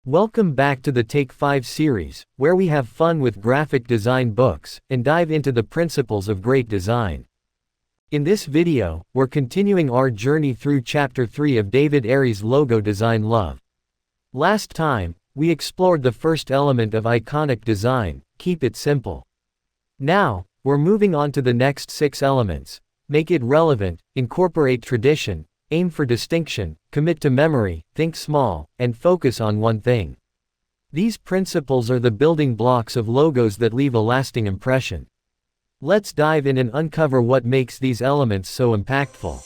Welcome back to the Take 5 series, where we have fun with graphic design books, and dive into the principles of great design. In this video, we're continuing our journey through Chapter 3 of David Airey's Logo Design Love. Last time, we explored the first element of iconic design: keep it simple. Now, we're moving on to the next 6 elements: make it relevant, incorporate tradition, aim for distinction, commit to memory, think small, and focus on one thing. These principles are the building blocks of logos that leave a lasting impression. Let's dive in and uncover what makes these elements so impactful.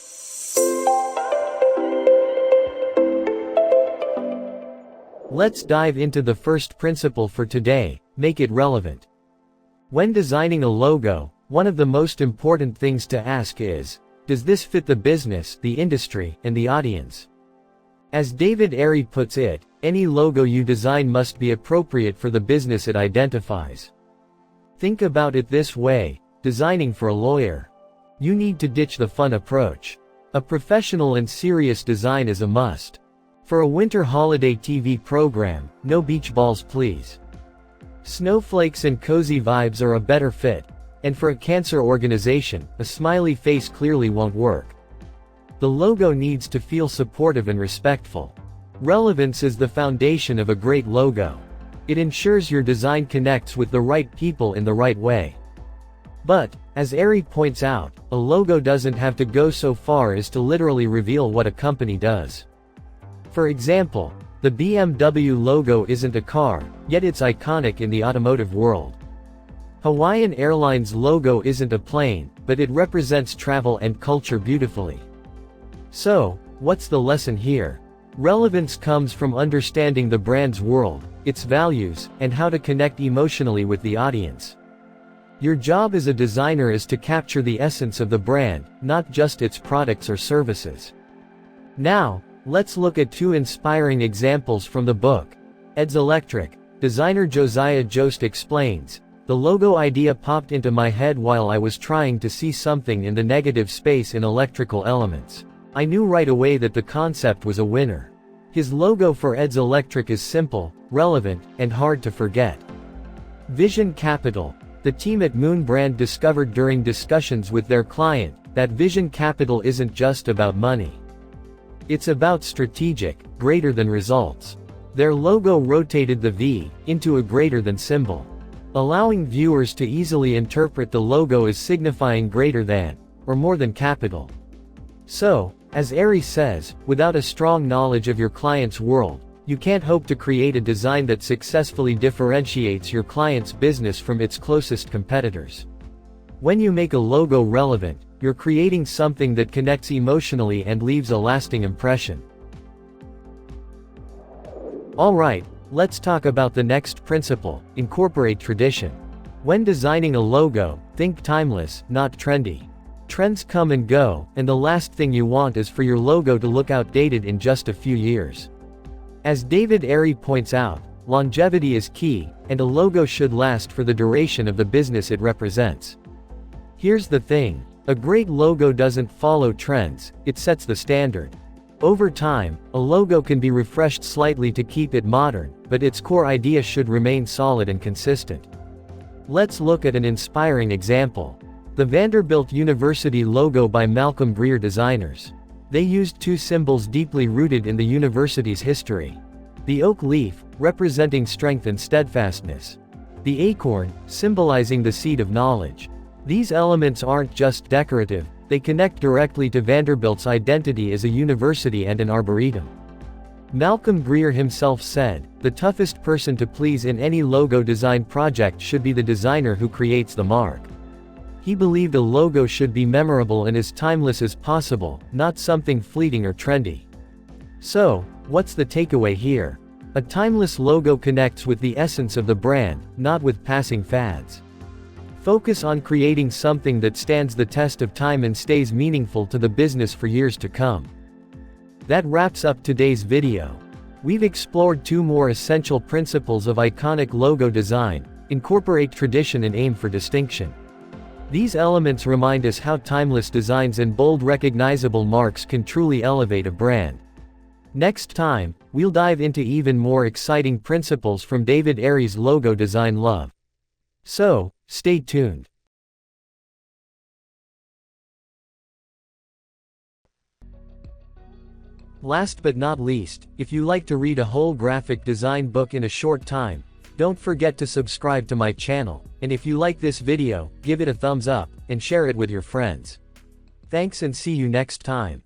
Let's dive into the first principle for today: make it relevant. When designing a logo, one of the most important things to ask is, does this fit the business, the industry, and the audience? As David Airey puts it, any logo you design must be appropriate for the business it identifies. Think about it this way: designing for a lawyer. You need to ditch the fun approach. A professional and serious design is a must. For a winter holiday TV program, no beach balls please. Snowflakes and cozy vibes are a better fit. And for a cancer organization, a smiley face clearly won't work. The logo needs to feel supportive and respectful. Relevance is the foundation of a great logo. It ensures your design connects with the right people in the right way. But, as Airey points out, a logo doesn't have to go so far as to literally reveal what a company does. For example, the BMW logo isn't a car, yet it's iconic in the automotive world. Hawaiian Airlines logo isn't a plane, but it represents travel and culture beautifully. So, what's the lesson here? Relevance comes from understanding the brand's world, its values, and how to connect emotionally with the audience. Your job as a designer is to capture the essence of the brand, not just its products or services. Now, let's look at 2 inspiring examples from the book. Ed's Electric. Designer Josiah Jost explains, "The logo idea popped into my head while I was trying to see something in the negative space in electrical elements. I knew right away that the concept was a winner." His logo for Ed's Electric is simple, relevant, and hard to forget. Vision Capital. The team at Moon Brand discovered during discussions with their client that vision capital isn't just about money. It's about strategic, greater than results. Their logo rotated the V into a greater than symbol, allowing viewers to easily interpret the logo as signifying greater than, or more than capital. So, as Airey says, without a strong knowledge of your client's world, you can't hope to create a design that successfully differentiates your client's business from its closest competitors. When you make a logo relevant, you're creating something that connects emotionally and leaves a lasting impression. Alright, let's talk about the next principle: incorporate tradition. When designing a logo, think timeless, not trendy. Trends come and go, and the last thing you want is for your logo to look outdated in just a few years. As David Airey points out, longevity is key, and a logo should last for the duration of the business it represents. Here's the thing: a great logo doesn't follow trends, it sets the standard. Over time, a logo can be refreshed slightly to keep it modern, but its core idea should remain solid and consistent. Let's look at an inspiring example. The Vanderbilt University logo by Malcolm Greer designers. They used 2 symbols deeply rooted in the university's history. The oak leaf, representing strength and steadfastness. The acorn, symbolizing the seed of knowledge. These elements aren't just decorative, they connect directly to Vanderbilt's identity as a university and an arboretum. Malcolm Greer himself said, "The toughest person to please in any logo design project should be the designer who creates the mark." He believed a logo should be memorable and as timeless as possible, not something fleeting or trendy. So, what's the takeaway here? A timeless logo connects with the essence of the brand, not with passing fads. Focus on creating something that stands the test of time and stays meaningful to the business for years to come. That wraps up today's video. We've explored 2 more essential principles of iconic logo design: incorporate tradition and aim for distinction. These elements remind us how timeless designs and bold recognizable marks can truly elevate a brand. Next time, we'll dive into even more exciting principles from David Airey's logo design love. So, stay tuned. Last but not least, if you like to read a whole graphic design book in a short time, don't forget to subscribe to my channel, and if you like this video, give it a thumbs up, and share it with your friends. Thanks and see you next time.